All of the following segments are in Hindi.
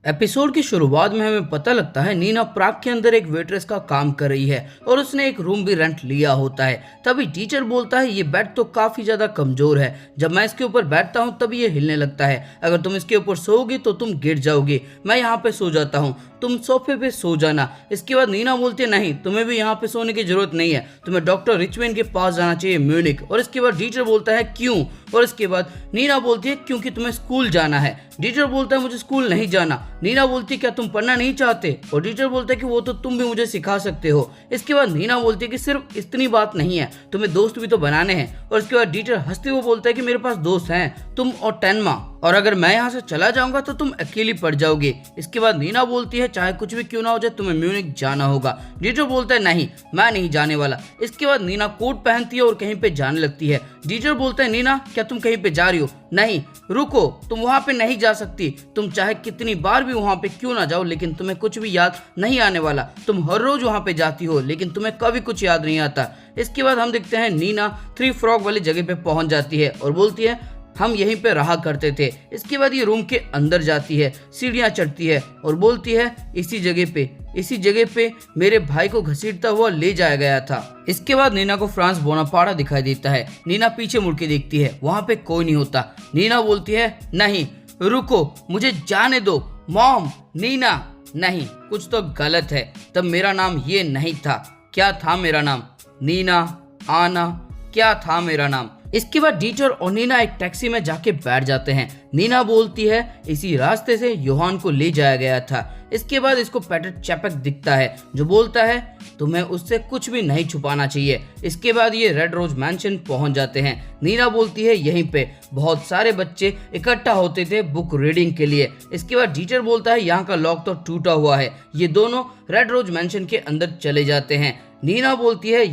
एपिसोड की शुरुआत में हमें पता लगता है नीना प्राग के अंदर एक वेट्रेस का काम कर रही है और उसने एक रूम भी रेंट लिया होता है। तभी टीचर बोलता है ये बेड तो काफी ज्यादा कमजोर है, जब मैं इसके ऊपर बैठता हूँ तभी ये हिलने लगता है, अगर तुम इसके ऊपर सोओगी तो तुम गिर जाओगी, मैं यहाँ पे सो जाता हूँ, तुम सोफे पे सो जाना। इसके बाद नीना बोलती है नहीं, तुम्हें भी यहाँ पे सोने की जरूरत नहीं है, तुम्हें डॉक्टर रिचमैन के पास जाना चाहिए म्यूनिक। और इसके बाद टीचर बोलता है क्यों, और इसके बाद नीना बोलती है क्योंकि तुम्हें स्कूल जाना है। टीचर बोलता है मुझे स्कूल नहीं जाना। नीना बोलती है क्या तुम पढ़ना नहीं चाहते, और टीचर बोलता है कि वो तो तुम भी मुझे सिखा सकते हो। इसके बाद नीना बोलती है कि सिर्फ इतनी बात नहीं है, तुम्हें दोस्त भी तो बनाने हैं। और इसके बाद टीचर हंसते हुए बोलता है कि मेरे पास दोस्त हैं, तुम और टेनमा, और अगर मैं यहाँ से चला जाऊंगा तो तुम अकेली पड़ जाओगे। इसके बाद नीना बोलती है चाहे कुछ भी क्यों ना हो जाए तुम्हें म्यूनिक जाना होगा। टीचर बोलता है नहीं, मैं नहीं जाने वाला। इसके बाद नीना कोट पहनती है और कहीं पे जाने लगती है। टीचर बोलता है नीना क्या तुम कहीं पे जा रही हो, नहीं रुको, तुम वहाँ पे नहीं जा सकती, तुम चाहे कितनी बार भी वहाँ पे क्यों ना जाओ लेकिन तुम्हें कुछ भी याद नहीं आने वाला, तुम हर रोज वहाँ पे जाती हो लेकिन तुम्हें कभी कुछ याद नहीं आता। इसके बाद हम देखते हैं नीना थ्री फ्रॉग वाली जगह पे पहुंच जाती है और बोलती है हम यहीं पे रहा करते थे। इसके बाद ये रूम के अंदर जाती है, सीढ़ियां चढ़ती है और बोलती है इसी जगह पे मेरे भाई को घसीटता हुआ ले जाया गया था। इसके बाद नीना को फ्रांस बोनापार्टा दिखाई देता है। नीना पीछे मुड़ के देखती है, वहाँ पे कोई नहीं होता। नीना बोलती है नहीं रुको, मुझे जाने दो मॉम। नीना नहीं, कुछ तो गलत है, तब मेरा नाम ये नहीं था। क्या था मेरा नाम? नीना, आना, क्या था मेरा नाम? इसके बाद टीचर और नीना एक टैक्सी में जाके बैठ जाते हैं। नीना बोलती है इसी रास्ते से योहान को ले जाया गया था। इसके बाद इसको पैटर चैपक दिखता है जो बोलता है तुम्हें उससे कुछ भी नहीं छुपाना चाहिए। इसके बाद ये रेड रोज मैंशन पहुंच जाते हैं। नीना बोलती है यहीं पे बहुत सारे बच्चे इकट्ठा होते थे बुक रीडिंग के लिए। इसके बाद टीचर बोलता है यहाँ का लॉक तो टूटा हुआ है। ये दोनों रेड रोज मैंशन के अंदर चले जाते हैं। नीना बोलती है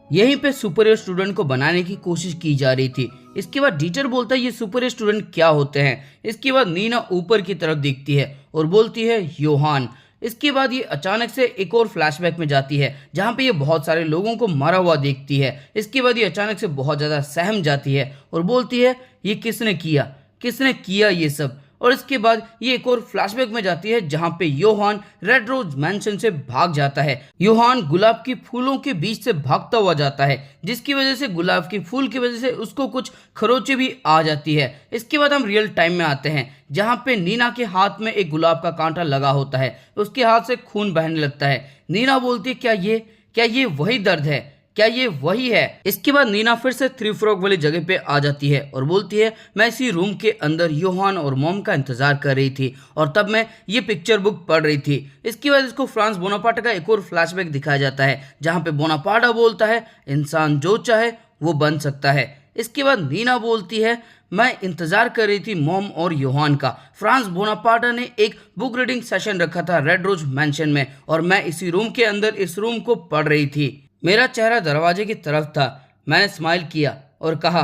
यहीं पे सुपरियर स्टूडेंट को बनाने की कोशिश की जा रही थी। इसके बाद टीचर बोलता है ये सुपरियर स्टूडेंट क्या होते हैं। इसके बाद नीना ऊपर की तरफ देखती है और बोलती है योहान। इसके बाद ये अचानक से एक और फ्लैशबैक में जाती है जहाँ पे ये बहुत सारे लोगों को मरा हुआ देखती है। इसके बाद ये अचानक से बहुत ज़्यादा सहम जाती है और बोलती है ये किसने किया ये सब। और इसके बाद ये एक और फ्लैशबैक में जाती है जहां पे योहान रेड रोज मैंशन से भाग जाता है। योहान गुलाब की फूलों के बीच से भागता हुआ जाता है जिसकी वजह से गुलाब की फूल की वजह से उसको कुछ खरोचे भी आ जाती है। इसके बाद हम रियल टाइम में आते हैं जहां पे नीना के हाथ में एक गुलाब का कांटा लगा होता है, उसके हाथ से खून बहने लगता है। नीना बोलती है क्या ये वही दर्द है, क्या ये वही है? इसके बाद नीना फिर से थ्री फ्रॉग वाली जगह पे आ जाती है और बोलती है मैं इसी रूम के अंदर योहान और मॉम का इंतजार कर रही थी और तब मैं ये पिक्चर बुक पढ़ रही थी। इसके बाद इसको फ्रांस बोनापार्टा का एक और फ्लैशबैक दिखाया जाता है जहाँ पे बोनापार्टा बोलता है इंसान जो चाहे वो बन सकता है। इसके बाद नीना बोलती है मैं इंतजार कर रही थी मॉम और योहान का। फ्रांस बोनापार्टा ने एक बुक रीडिंग सेशन रखा था रेड रोज मैंशन में और मैं इसी रूम के अंदर इस रूम को पढ़ रही थी। मेरा चेहरा दरवाजे की तरफ था, मैंने स्माइल किया और कहा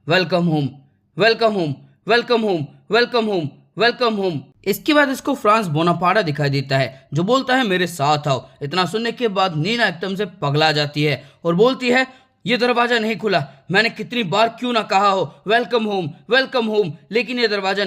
welcome home, welcome home, welcome home, welcome home, welcome home. इसके बाद इसको फ्रांस बोनापार्टा दिखाई देता है जो बोलता है मेरे साथ आओ। इतना सुनने के बाद नीना एकदम से पगला जाती है और बोलती है ये दरवाजा नहीं खुला, मैंने कितनी बार क्यों ना कहा हो वेलकम होम, लेकिन ये दरवाजा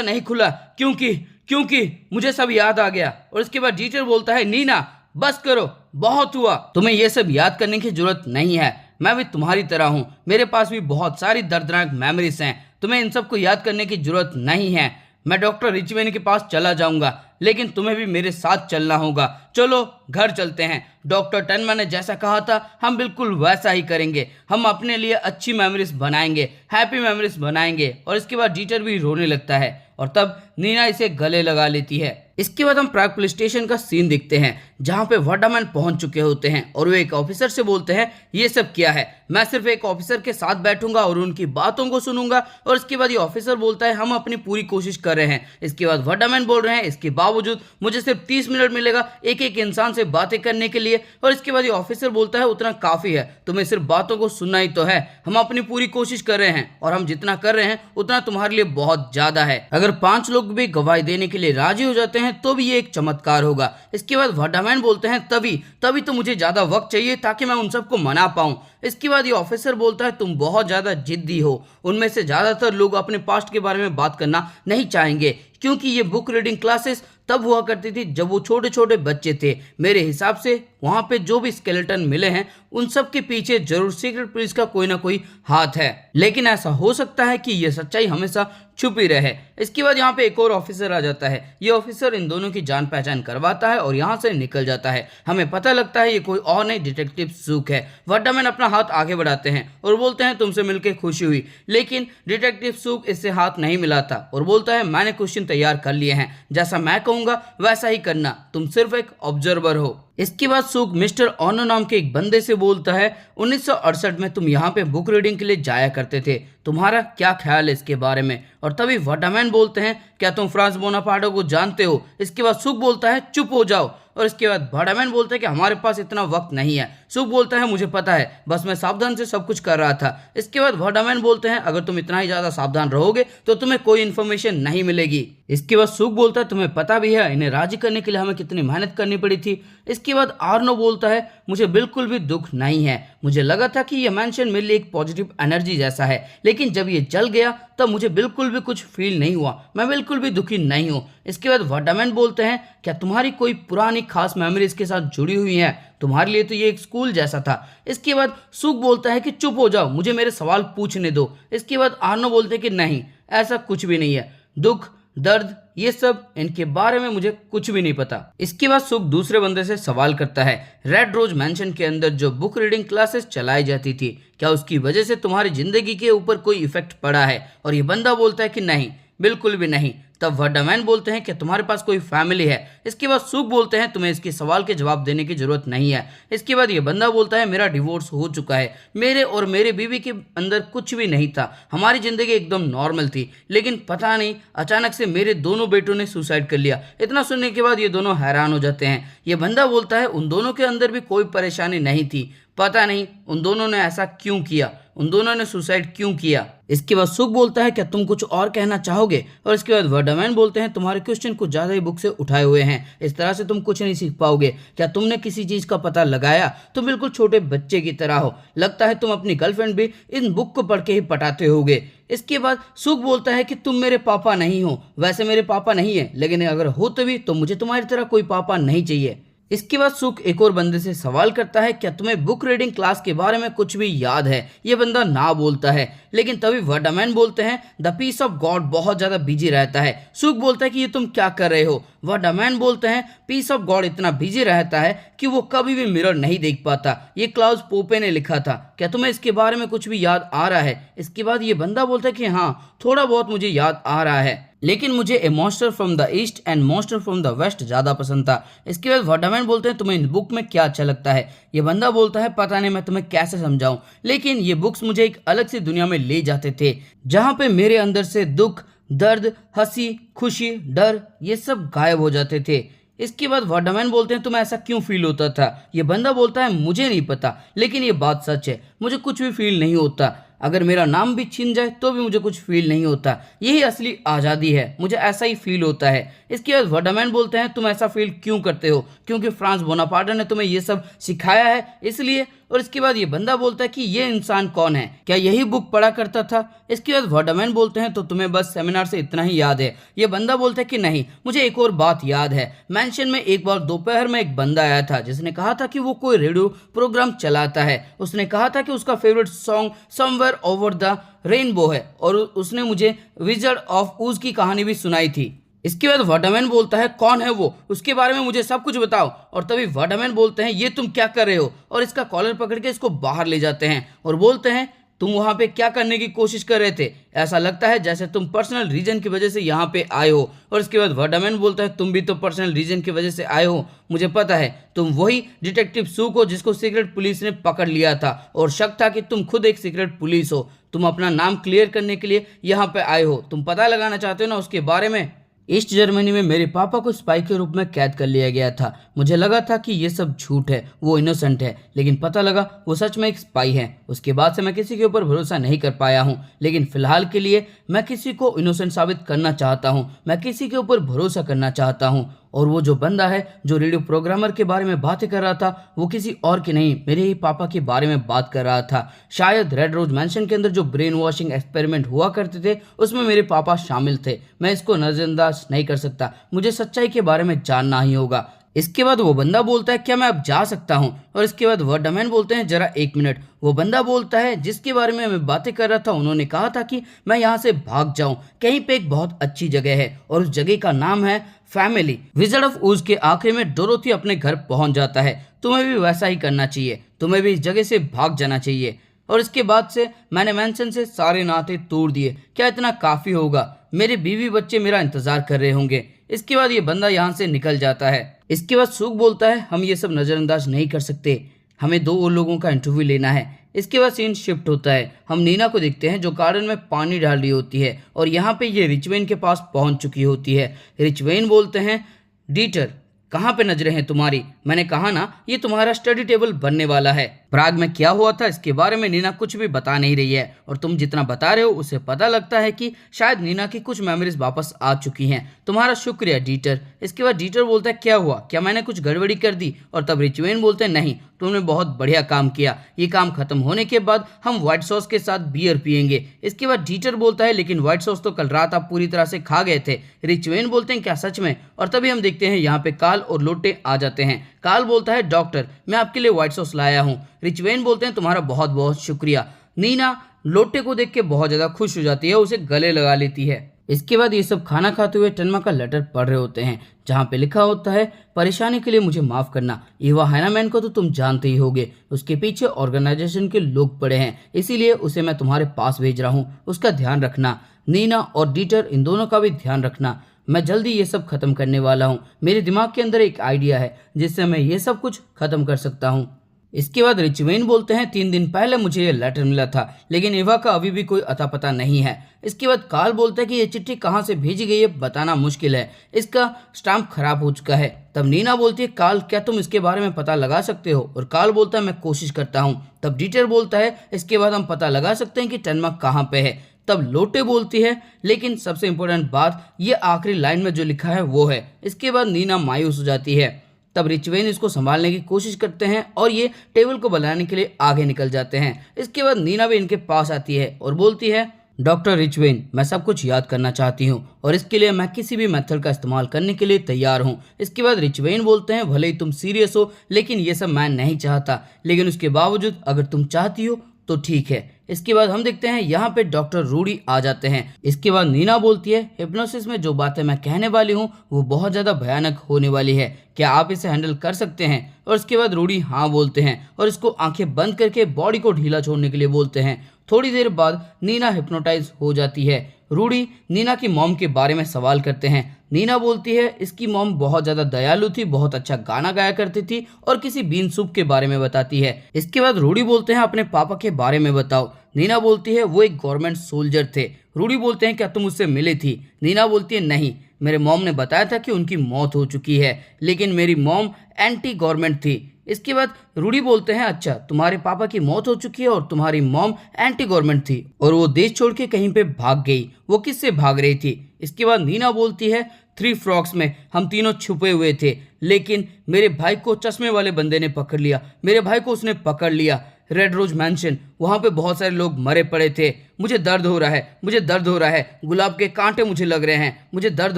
नहीं खुला क्योंकि मुझे सब याद आ गया। और इसके बाद टीचर बोलता है नीना बस करो, बहुत हुआ, तुम्हें ये सब याद करने की जरूरत नहीं है, मैं भी तुम्हारी तरह हूँ, मेरे पास भी बहुत सारी दर्दनाक मेमोरीज हैं, तुम्हें इन सब को याद करने की जरूरत नहीं है। मैं डॉक्टर रिचमैन के पास चला जाऊंगा लेकिन तुम्हें भी मेरे साथ चलना होगा, चलो घर चलते हैं। डॉक्टर टेनमा ने जैसा कहा था हम बिल्कुल वैसा ही करेंगे, हम अपने लिए अच्छी मेमोरीज बनाएंगे, हैप्पी मेमोरीज बनाएंगे। और इसके बाद टीचर भी रोने लगता है और तब नीना इसे गले लगा लेती है। इसके बाद हम प्राग पुलिस स्टेशन का सीन देखते हैं जहां पे वर्डामैन पहुंच चुके होते हैं और वे एक ऑफिसर से बोलते हैं ये सब क्या है, मैं सिर्फ एक ऑफिसर के साथ बैठूंगा और उनकी बातों को सुनूंगा। और इसके बाद ये ऑफिसर बोलता है हम अपनी पूरी कोशिश कर रहे हैं। इसके बाद वर्डामैन बोल रहे हैं इसके बावजूद मुझे सिर्फ 30 मिनट मिलेगा एक एक इंसान से बातें करने के लिए। और इसके बाद ये ऑफिसर बोलता है उतना काफी है, तुम्हें सिर्फ बातों को सुनना ही तो है, हम अपनी पूरी कोशिश कर रहे हैं और हम जितना कर रहे हैं उतना तुम्हारे लिए बहुत ज्यादा है, अगर 5 लोग भी गवाही देने के लिए राजी हो जाते हैं तो भी ये एक चमत्कार होगा। इसके बाद वर्डामैन बोलते हैं तभी तो मुझे ज्यादा वक्त चाहिए ताकि मैं उन सबको मना पाऊं। इसके बाद ये ऑफिसर बोलता है तुम बहुत ज्यादा जिद्दी हो, उनमें से ज्यादातर लोग अपने पास्ट के बारे में बात करना नहीं चाहेंगे, क्योंकि ये बुक रीडिंग क्लासेस तब हुआ करती थी जब वो छोटे छोटे बच्चे थे। मेरे हिसाब से वहाँ पे जो भी स्केलेटन मिले हैं उन सब के पीछे जरूर सीक्रेट पुलिस का कोई ना कोई हाथ है, लेकिन ऐसा हो सकता है कि ये सच्चाई हमेशा छुपी रहे। इसके बाद यहाँ पे एक और ऑफिसर आ जाता है। ये ऑफिसर इन दोनों की जान पहचान करवाता है और यहाँ से निकल जाता है। हमें पता लगता है ये कोई और नहीं, डिटेक्टिव सूक है। वॉटरमैन अपना हाथ आगे बढ़ाते हैं और बोलते हैं तुमसे मिलकर खुशी हुई, लेकिन डिटेक्टिव सूक इससे हाथ नहीं मिलाता और बोलता है मैंने क्वेश्चन तैयार कर लिए हैं, जैसा मैं कहूंगा वैसा ही करना, तुम सिर्फ एक ऑब्जर्वर हो। इसके बाद सूक मिस्टर ओनो नाम के एक बंदे से बोलता है 1968 में तुम यहाँ पे बुक रीडिंग के लिए जाया करते थे, तुम्हारा क्या ख्याल है इसके बारे में। और तभी वाटरमैन बोलते हैं क्या तुम फ्रांस बोनापार्टो को जानते हो। इसके बाद सूक बोलता है चुप हो जाओ। और इसके बाद वाटरमैन बोलता है कि हमारे पास इतना वक्त नहीं है। सूक बोलता है मुझे पता है, बस मैं सावधान से सब कुछ कर रहा था। इसके बाद वाटरमैन बोलते हैं अगर तुम इतना ही ज्यादा सावधान रहोगे तो तुम्हें कोई इन्फॉर्मेशन नहीं मिलेगी। इसके बाद सूक बोलता है तुम्हें पता भी है इन्हें राजी करने के लिए हमें कितनी मेहनत करनी पड़ी थी। इसके बाद आर्नो बोलता है मुझे बिल्कुल भी दुख नहीं है, मुझे लगा था कि यह मेंशन मेरे लिए एक पॉजिटिव एनर्जी जैसा है, लेकिन जब ये जल गया तब मुझे बिल्कुल भी कुछ फील नहीं हुआ, मैं बिल्कुल भी दुखी नहीं हूँ। इसके बाद वाटरमैन बोलते हैं क्या तुम्हारी कोई पुरानी खास मेमोरी इसके साथ जुड़ी हुई है, तुम्हारे लिए तो ये एक स्कूल जैसा था। इसके बाद सूक बोलता है कि चुप हो जाओ, मुझे मेरे सवाल पूछने दो। इसके बाद आर्नो बोलते हैं कि नहीं, ऐसा कुछ भी नहीं है, दुख दर्द ये सब इनके बारे में मुझे कुछ भी नहीं पता। इसके बाद सुख दूसरे बंदे से सवाल करता है रेड रोज मैंशन के अंदर जो बुक रीडिंग क्लासेस चलाई जाती थी क्या उसकी वजह से तुम्हारी जिंदगी के ऊपर कोई इफेक्ट पड़ा है। और ये बंदा बोलता है कि नहीं, बिल्कुल भी नहीं। तब वाटरमैन बोलते हैं कि तुम्हारे पास कोई फैमिली है। इसके बाद सूक बोलते हैं तुम्हें इसके सवाल के जवाब देने की जरूरत नहीं है। इसके बाद ये बंदा बोलता है मेरा डिवोर्स हो चुका है, मेरे और मेरे बीवी के अंदर कुछ भी नहीं था, हमारी जिंदगी एकदम नॉर्मल थी, लेकिन पता नहीं अचानक से मेरे दोनों बेटों ने सुसाइड कर लिया। इतना सुनने के बाद ये दोनों हैरान हो जाते हैं। ये बंदा बोलता है उन दोनों के अंदर भी कोई परेशानी नहीं थी, पता नहीं उन दोनों ने ऐसा क्यों किया, उन दोनों ने सुसाइड क्यों किया। इसके बाद सुख बोलता है क्या तुम कुछ और कहना चाहोगे। और इसके बाद वाटरमैन बोलते हैं तुम्हारे क्वेश्चन कुछ ज्यादा ही बुक से उठाए हुए हैं, इस तरह से तुम कुछ नहीं सीख पाओगे। क्या तुमने किसी चीज का पता लगाया, तुम बिल्कुल छोटे बच्चे की तरह हो, लगता है तुम अपनी गर्लफ्रेंड भी इन बुक को पढ़ के ही पटाते होगे। इसके बाद सुख बोलता है कि तुम मेरे पापा नहीं हो, वैसे मेरे पापा नहीं है, लेकिन अगर होते भी तो मुझे तुम्हारी तरह कोई पापा नहीं चाहिए। इसके बाद सुख एक और बंदे से सवाल करता है क्या तुम्हें बुक रीडिंग क्लास के बारे में कुछ भी याद है। ये बंदा ना बोलता है, लेकिन तभी वाटरमैन बोलते हैं द पीस ऑफ गॉड बहुत ज्यादा बिजी रहता है। सुख बोलता है कि ये तुम क्या कर रहे हो। वाटरमैन बोलते हैं पीस ऑफ गॉड इतना बिजी रहता है कि वो कभी भी मिरर नहीं देख पाता, ये क्लाउस पोपे ने लिखा था, क्या तुम्हें इसके बारे में कुछ भी याद आ रहा है। इसके बाद ये बंदा बोलता है कि हाँ थोड़ा बहुत मुझे याद आ रहा है, लेकिन मुझे a monster from the east and monster from the west ज्यादा पसंद था। इसके बाद वाटरमैन बोलते हैं तुम्हें इन बुक में क्या अच्छा लगता है। ये बंदा बोलता है पता नहीं मैं तुम्हें कैसे समझाऊं, लेकिन ये बुक्स मुझे एक अलग सी दुनिया में ले जाते थे जहां पे मेरे अंदर से दुख दर्द हंसी खुशी डर ये सब गायब हो जाते थे। इसके बाद वाटरमैन बोलते हैं तुम्हें ऐसा क्यों फील होता था। ये बंदा बोलता है मुझे नहीं पता, लेकिन ये बात सच है, मुझे कुछ भी फील नहीं होता, अगर मेरा नाम भी छीन जाए तो भी मुझे कुछ फील नहीं होता, यही असली आज़ादी है, मुझे ऐसा ही फील होता है। इसके बाद वाटरमैन बोलते हैं तुम ऐसा फील क्यों करते हो, क्योंकि फ्रांस बोनापार्टो ने तुम्हें ये सब सिखाया है इसलिए। और इसके बाद ये बंदा बोलता है कि ये इंसान कौन है, क्या यही बुक पढ़ा करता था। इसके बाद वाटरमैन बोलते हैं तो तुम्हें बस सेमिनार से इतना ही याद है। ये बंदा बोलता है कि नहीं, मुझे एक और बात याद है, मेंशन में एक बार दोपहर में एक बंदा आया था जिसने कहा था कि वो कोई रेडियो प्रोग्राम चलाता है, उसने कहा था कि उसका favourite song somewhere over the rainbow है और उसने मुझे विजर्ड ऑफ ऊज की कहानी भी सुनाई थी। इसके बाद वाटरमैन बोलता है कौन है वो, उसके बारे में मुझे सब कुछ बताओ। और तभी वाटरमैन बोलते हैं ये तुम क्या कर रहे हो, और इसका कॉलर पकड़ के इसको बाहर ले जाते हैं और बोलते हैं तुम वहां पे क्या करने की कोशिश कर रहे थे, ऐसा लगता है जैसे तुम पर्सनल रीजन की वजह से यहाँ पे आए हो। और इसके बाद वाटरमैन बोलता है तुम भी तो पर्सनल रीजन की वजह से आए हो, मुझे पता है, तुम वही डिटेक्टिव सूक हो जिसको सीक्रेट पुलिस ने पकड़ लिया था और शक था कि तुम खुद एक सीक्रेट पुलिस हो, तुम अपना नाम क्लियर करने के लिए यहाँ पे आए हो, तुम पता लगाना चाहते हो ना उसके बारे में। ईस्ट जर्मनी में मेरे पापा को स्पाई के रूप में कैद कर लिया गया था, मुझे लगा था कि ये सब झूठ है, वो इनोसेंट है, लेकिन पता लगा वो सच में एक स्पाई है। उसके बाद से मैं किसी के ऊपर भरोसा नहीं कर पाया हूँ, लेकिन फिलहाल के लिए मैं किसी को इनोसेंट साबित करना चाहता हूँ, मैं किसी के ऊपर भरोसा करना चाहता हूँ और वो जो बंदा है जो रेडियो प्रोग्रामर के बारे में बातें कर रहा था वो किसी और के नहीं, मेरे ही पापा के बारे में बात कर रहा था। शायद रेड रोज मैंशन के अंदर जो ब्रेन वॉशिंग एक्सपेरिमेंट हुआ करते थे उसमें मेरे पापा शामिल थे। मैं इसको नजरअंदाज नहीं कर सकता, मुझे सच्चाई के बारे में जानना ही होगा। इसके बाद वो बंदा बोलता है क्या मैं अब जा सकता हूँ? और इसके बाद वर्डमैन बोलते हैं जरा 1 मिनट। वो बंदा बोलता है जिसके बारे में मैं बातें कर रहा था उन्होंने कहा था कि मैं यहाँ से भाग जाऊं, कहीं पे एक बहुत अच्छी जगह है और उस जगह का नाम है फैमिली। विज़ार्ड ऑफ ओज के आखिर में डोरोथी अपने घर पहुंच जाता है। तुम्हें भी वैसा ही करना चाहिए, तुम्हें भी इस जगह से भाग जाना चाहिए। और इसके बाद से मैंने मैंशन से सारे नाते तोड़ दिए, क्या इतना काफी होगा? मेरे बीवी बच्चे मेरा इंतजार कर रहे होंगे। इसके बाद ये बंदा यहाँ से निकल जाता है। इसके बाद सुख बोलता है हम ये सब नजरअंदाज नहीं कर सकते, हमें 2 और लोगों का इंटरव्यू लेना है। इसके बाद सीन शिफ्ट होता है, हम नीना को देखते हैं जो गार्डन में पानी डाल रही होती है और यहाँ पे ये रिचवेन के पास पहुंच चुकी होती है। रिचवेन बोलते हैं डीटर कहाँ पे नजरें हैं तुम्हारी? मैंने कहा ना ये तुम्हारा स्टडी टेबल बनने वाला है। प्राग में क्या हुआ था इसके बारे में नीना कुछ भी बता नहीं रही है और तुम जितना बता रहे हो उससे पता लगता है कि शायद नीना की कुछ मेमोरीज वापस आ चुकी हैं। तुम्हारा शुक्रिया डीटर। इसके बाद डीटर बोलता है क्या हुआ, क्या मैंने कुछ गड़बड़ी कर दी? और तब रिचवेन बोलते हैं नहीं, तुमने बहुत बढ़िया काम किया, ये काम खत्म होने के बाद हम व्हाइट सॉस के साथ बियर पियेंगे। इसके बाद डीटर बोलता है लेकिन व्हाइट सॉस तो कल रात आप पूरी तरह से खा गए थे। रिचवेन बोलते हैं क्या सच में? और तभी हम देखते हैं यहाँ पे काल और लोटे आ जाते हैं। काल बोलता है डॉक्टर मैं आपके लिए व्हाइट सॉस लाया हूँ। रिचवेन बोलते हैं तुम्हारा बहुत बहुत शुक्रिया। नीना लोटे को देख के बहुत ज्यादा खुश हो जाती है, उसे गले लगा लेती है। इसके बाद ये सब खाना खाते हुए टनमा का लेटर पढ़ रहे होते हैं जहाँ पे लिखा होता है परेशानी के लिए मुझे माफ करना, इवा हैनामैन को तो तुम जानते ही होगे, उसके पीछे ऑर्गेनाइजेशन के लोग पड़े हैं, इसीलिए उसे मैं तुम्हारे पास भेज रहा हूँ, उसका ध्यान रखना। नीना और डीटर इन दोनों का भी ध्यान रखना। मैं जल्दी ये सब खत्म करने वाला हूँ, मेरे दिमाग के अंदर एक आइडिया है जिससे मैं ये सब कुछ खत्म कर सकता हूँ। इसके बाद रिचवेन बोलते हैं 3 दिन पहले मुझे ये लेटर मिला था लेकिन इवा का अभी भी कोई अता पता नहीं है। इसके बाद काल बोलता है कि ये चिट्ठी कहाँ से भेजी गई है बताना मुश्किल है, इसका स्टाम्प खराब हो चुका है। तब नीना बोलती है काल क्या तुम इसके बारे में पता लगा सकते हो? और काल बोलता है मैं कोशिश करता हूँ। तब डीटर बोलता है इसके बाद हम पता लगा सकते हैं कि टनमा कहाँ पे है। तब लोटे बोलती है लेकिन सबसे इंपॉर्टेंट बात ये आखिरी लाइन में जो लिखा है वो है। इसके बाद नीना मायूस हो जाती है। तब रिचवेन इसको संभालने की कोशिश करते हैं और ये टेबल को बनाने के लिए आगे निकल जाते हैं। इसके बाद नीना भी इनके पास आती है और बोलती है डॉक्टर रिचवेन मैं सब कुछ याद करना चाहती हूँ और इसके लिए मैं किसी भी मेथड का इस्तेमाल करने के लिए तैयार हूँ। इसके बाद रिचवेन बोलते हैं भले ही तुम सीरियस हो लेकिन ये सब मैं नहीं चाहता, लेकिन उसके बावजूद अगर तुम चाहती हो तो ठीक है। इसके बाद हम देखते हैं यहाँ पे डॉक्टर रूडी आ जाते हैं। इसके बाद नीना बोलती है हिप्नोसिस में जो बातें मैं कहने वाली हूँ वो बहुत ज्यादा भयानक होने वाली है, क्या आप इसे हैंडल कर सकते हैं? और इसके बाद रूडी हाँ बोलते हैं और इसको आंखें बंद करके बॉडी को ढीला छोड़ने के लिए बोलते हैं। थोड़ी देर बाद नीना हिप्नोटाइज हो जाती है। रूडी नीना की मॉम के बारे में सवाल करते हैं। नीना बोलती है इसकी मॉम बहुत ज्यादा दयालु थी, बहुत अच्छा गाना गाया करती थी और किसी बीन सूप के बारे में बताती है। इसके बाद रूडी बोलते हैं अपने पापा के बारे में बताओ। नीना बोलती है वो एक गवर्नमेंट सोल्जर थे। रूडी बोलते हैं क्या तुम उससे मिले थी? नीना बोलती है नहीं, मेरे मॉम ने बताया था कि उनकी मौत हो चुकी है लेकिन मेरी मॉम एंटी गवर्नमेंट थी। इसके बाद रूडी बोलते हैं अच्छा तुम्हारे पापा की मौत हो चुकी है और तुम्हारी मॉम एंटी गवर्नमेंट थी और वो देश छोड़ के कहीं पे भाग गई, वो किससे भाग रही थी? इसके बाद नीना बोलती है 3 फ्रॉक्स में हम तीनों छुपे हुए थे लेकिन मेरे भाई को चश्मे वाले बंदे ने पकड़ लिया, मेरे भाई को उसने पकड़ लिया। रेड रोज मैंशन वहां पे बहुत सारे लोग मरे पड़े थे, मुझे दर्द हो रहा है, मुझे दर्द हो रहा है, गुलाब के कांटे मुझे लग रहे हैं, मुझे दर्द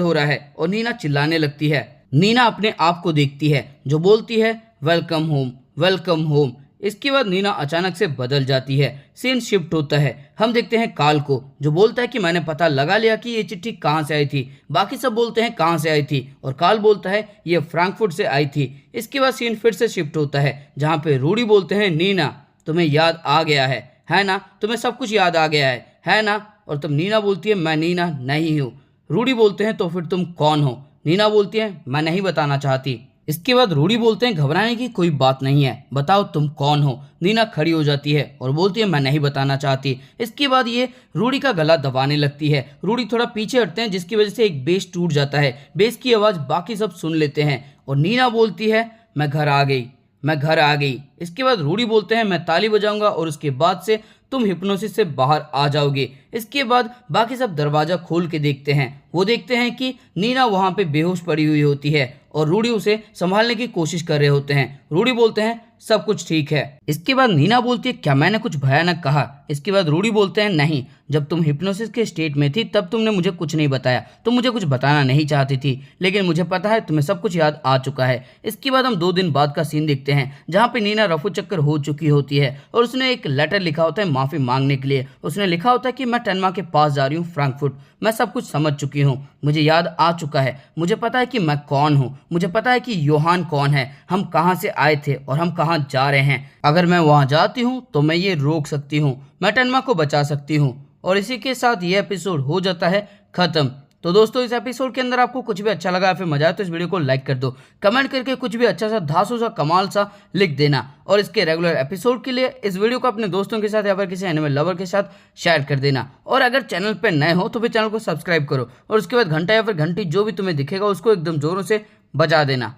हो रहा है। और नीना चिल्लाने लगती है। नीना अपने आप को देखती है जो बोलती है वेलकम होम, वेलकम होम। इसके बाद नीना अचानक से बदल जाती है। सीन शिफ्ट होता है, हम देखते हैं काल को जो बोलता है कि मैंने पता लगा लिया कि ये चिट्ठी कहाँ से आई थी। बाकी सब बोलते हैं कहाँ से आई थी और काल बोलता है ये फ्रैंकफर्ट से आई थी। इसके बाद सीन फिर से शिफ्ट होता है जहाँ पे रूडी बोलते हैं नीना तुम्हें याद आ गया है ना? तुम्हें सब कुछ याद आ गया है ना? और तब नीना बोलती है मैं नीना नहीं हूँ। रूडी बोलते हैं तो फिर तुम कौन हो? नीना बोलती है मैं नहीं बताना चाहती। इसके बाद रूडी बोलते हैं घबराने की कोई बात नहीं है, बताओ तुम कौन हो? नीना खड़ी हो जाती है और बोलती है मैं नहीं बताना चाहती। इसके बाद ये रूडी का गला दबाने लगती है। रूडी थोड़ा पीछे हटते हैं जिसकी वजह से एक बेस टूट जाता है। बेस की आवाज़ बाकी सब सुन लेते हैं और नीना बोलती है मैं घर आ गई, मैं घर आ गई। इसके बाद रूडी बोलते हैं मैं ताली बजाऊंगा और उसके बाद से तुम हिप्नोसिस से बाहर आ जाओगे। इसके बाद बाकी सब दरवाजा खोल के देखते हैं। वो देखते हैं कि नीना वहां पे बेहोश पड़ी हुई होती है और रूडी उसे संभालने की कोशिश कर रहे होते हैं। रूडी बोलते हैं सब कुछ ठीक है। इसके बाद नीना बोलती है क्या मैंने कुछ भयानक कहा? इसके बाद रूडी बोलते हैं नहीं, जब तुम हिप्नोसिस के स्टेट में थी तब तुमने मुझे कुछ नहीं बताया, तुम मुझे कुछ बताना नहीं चाहती थी, लेकिन मुझे पता है तुम्हें सब कुछ याद आ चुका है। इसके बाद हम 2 दिन बाद का सीन देखते हैं जहाँ पे नीना रफू चक्कर हो चुकी होती है और उसने एक लेटर लिखा होता है माफी मांगने के लिए। उसने लिखा होता है कि मैं टेनमा के पास जा रही हूँ फ्रैंकफर्ट, मैं सब कुछ समझ चुकी हूँ, मुझे याद आ चुका है, मुझे पता है कि मैं कौन हूँ, मुझे पता है कि योहान कौन है, हम कहाँ से आए थे और हम कहाँ जा रहे हैं। अगर मैं वहाँ जाती हूँ तो मैं ये रोक सकती हूँ, मैं टेनमा को बचा सकती हूँ। और इसी के साथ ये एपिसोड हो जाता है खत्म। तो दोस्तों इस एपिसोड के अंदर आपको कुछ भी अच्छा लगा या फिर मजा आया तो इस वीडियो को लाइक कर दो, कमेंट करके कुछ भी अच्छा सा धांसू सा कमाल सा लिख देना। और इसके रेगुलर एपिसोड के लिए इस वीडियो को अपने दोस्तों के साथ या फिर किसी एनिमे लवर के साथ शेयर कर देना। और अगर चैनल पे नए हो तो फिर चैनल को सब्सक्राइब करो और उसके बाद घंटा या फिर घंटी जो भी तुम्हें दिखेगा उसको एकदम जोरों से बजा देना।